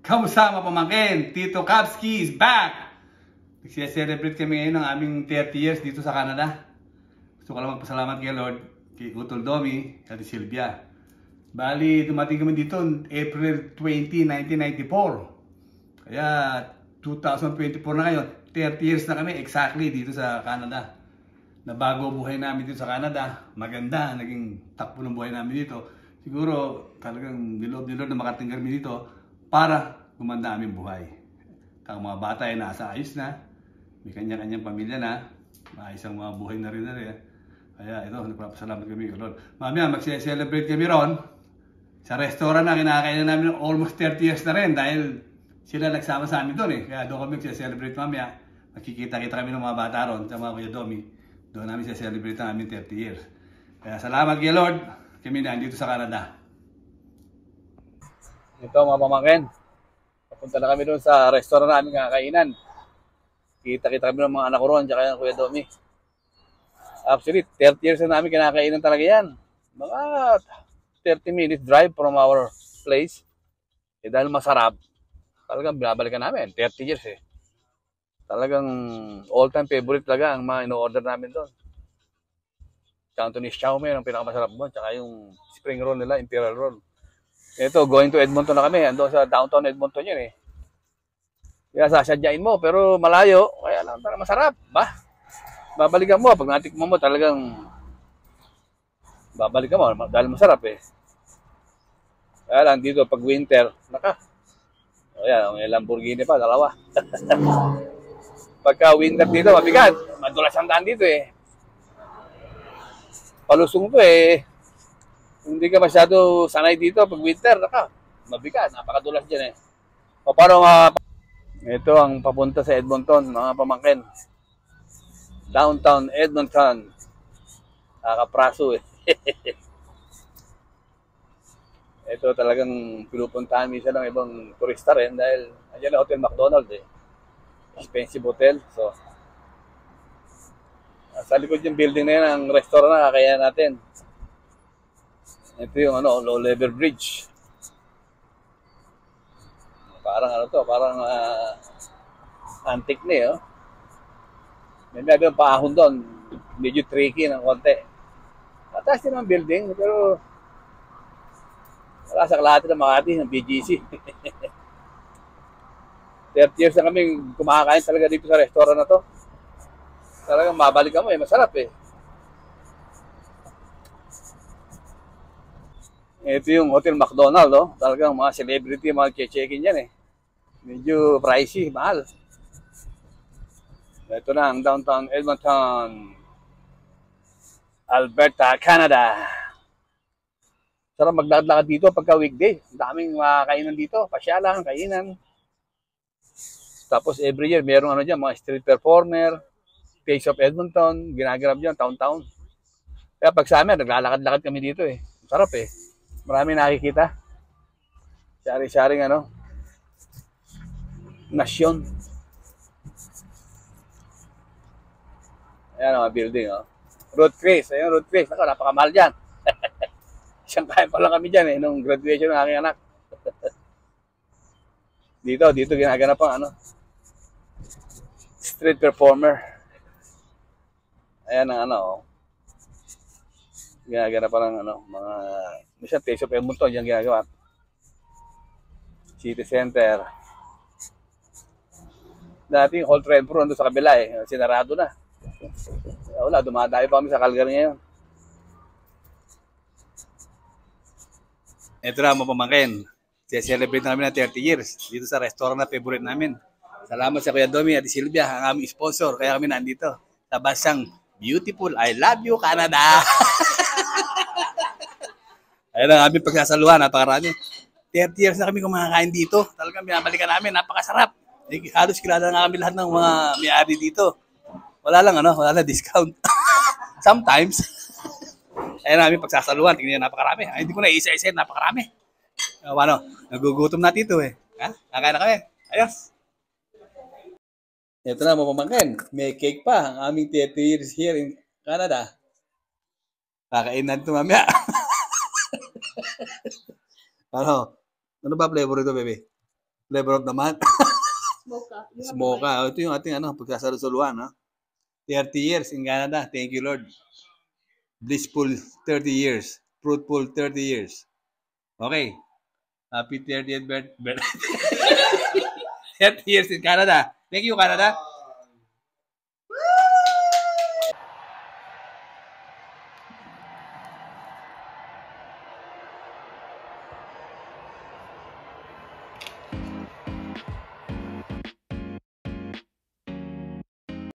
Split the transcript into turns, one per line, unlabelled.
Kamusta mga pamangkin? Tito Kapski is back! Nagsiselebrate kami ngayon ng aming 30 years dito sa Canada. Gusto ko lang magpasalamat kay Lord, kay Utol Domi, at Silvia. Bali, dumating kami dito April 20, 1994. Kaya 2024 na ngayon, 30 years na kami exactly dito sa Canada. Nabago buhay namin dito sa Canada. Maganda, naging takbo ng buhay namin dito. Siguro talagang niloob ni Lord na makarating kami dito para gumanda aming buhay. Ang mga bata ay nasa ayos na, may kanya-kanyang pamilya na, maayos ang mga buhay na rin. Kaya ito, nagpapasalamat kami kay Lord. Mamaya, mag-celebrate kami ron sa restaurant na kinakainan namin almost 30 years na rin dahil sila nagsama sa amin doon eh. Kaya doon kami mag-celebrate mamaya. Makikita-kita kami ng mga bata ron sa mga Kuya Domi. Doon namin celebrate ang aming 30 years. Kaya salamat kay Lord, kami na andito sa Canada.
Ito mga pamangkin, papunta na kami doon sa restaurant namin kakainan. Kita-kita kami ng mga anak ko ron, tsaka yung Kuya Domi. Actually, 30 years na namin kinakainan talaga yan. Mga 30 minutes drive from our place. Eh dahil masarap, talagang binabalikan namin. 30 years eh. Talagang all-time favorite talaga ang mga ino-order namin doon. Cantonese chow mein ang pinakamasarap doon. Tsaka yung spring roll nila, imperial roll. Ito, going to Edmonton na kami. Ando sa downtown Edmonton yun eh. Kaya sasadyain mo, pero malayo. Kaya lang, masarap. Babalikan mo. Pag natikman mo, talagang babalikan mo. Dahil masarap eh. Kaya lang, dito, pag winter, ayan, may Lamborghini pa, dalawa. Pagka winter dito, mabigat. Madulas ang daan dito eh. Palusong to eh. Hindi ka masyado sanay dito pag winter, mabigat, napakadulas dyan eh. O paano ito ang papunta sa Edmonton, mga pamangkin. Downtown Edmonton. Nakapraso eh. Ito talagang pinupuntahan minsan ng ibang turista rin dahil andyan na Hotel McDonald eh. Expensive hotel. So, sa likod yung building na yan, ang restaurant na kakayanan natin. Ito yung low level bridge. Parang parang antique na eh. Oh. May yung paahon doon. Medyo tricky ng konti. Mataas din ang building, pero wala sa kalahati ng Makati, ng BGC. 30 years na kami kumakain talaga dito sa restaurant na to. Talagang mabalikan mo eh, masarap eh. Ito yung Hotel McDonald, oh. Talagang mga celebrity, mga check-in yan eh. Medyo pricey, mahal. Ito na ang downtown Edmonton, Alberta, Canada. Sarap maglakad-lakad dito pagka weekday. Ang daming kainan dito, pasyalan, kainan. Tapos every year, merong dyan, mga street performer, Face of Edmonton, ginaganap dyan, town-town. Kaya pag sa amin, naglalakad-lakad kami dito eh. Sarap eh. Marami nakikita. Sari-saring nasyon. Ayan mga building, oh. Road Chris. Ayan, Road Chris. Napakamahal dyan. Isang kain pa lang kami dyan eh, nung graduation ng aking anak. Dito ginaganap ang street performer. Ayan ang ginagawa pa ng mga minsan Face of Edmonton yung ginagawa. City Center. Dati yung Holt Renfrew nandun sa kabila eh. Sinarado na. Wala, dumadayo pa kami sa Calgary ngayon.
Ito na mga pamangkin. Celebrate namin ng 30 years dito sa restaurant na favorite namin. Salamat sa Kuya Domi at Silvia, ang aming sponsor. Kaya kami nandito sa basang beautiful, I love you, Canada! Ayun ang aming pagsasaluhan, napakarami. 30 years na kami kumakain dito. Talagang binabalikan namin, napakasarap. Halos kilala na kami lahat ng mga may-ari dito. Wala lang discount. Sometimes. Ayun ang aming pagsasaluhan, tingnan niyo, napakarami. Ay, hindi ko na isa-isa, napakarami. Nagugutom na dito eh. Kakain na kami. Ayos. Ito na mga pamangkin, may cake pa ang aming 30 years here in Canada. Kakain na ito mamaya. Ano ba flavor ito, baby? Flavor of the month.
Mocha. You have to
Smoke.
buy
Ito yung ating pagkasarusuluan. 30 years in Canada. Thank you, Lord. Blissful 30 years. Fruitful 30 years. Okay. Happy 30th birthday. 30 years in Canada. Thank you, Canada.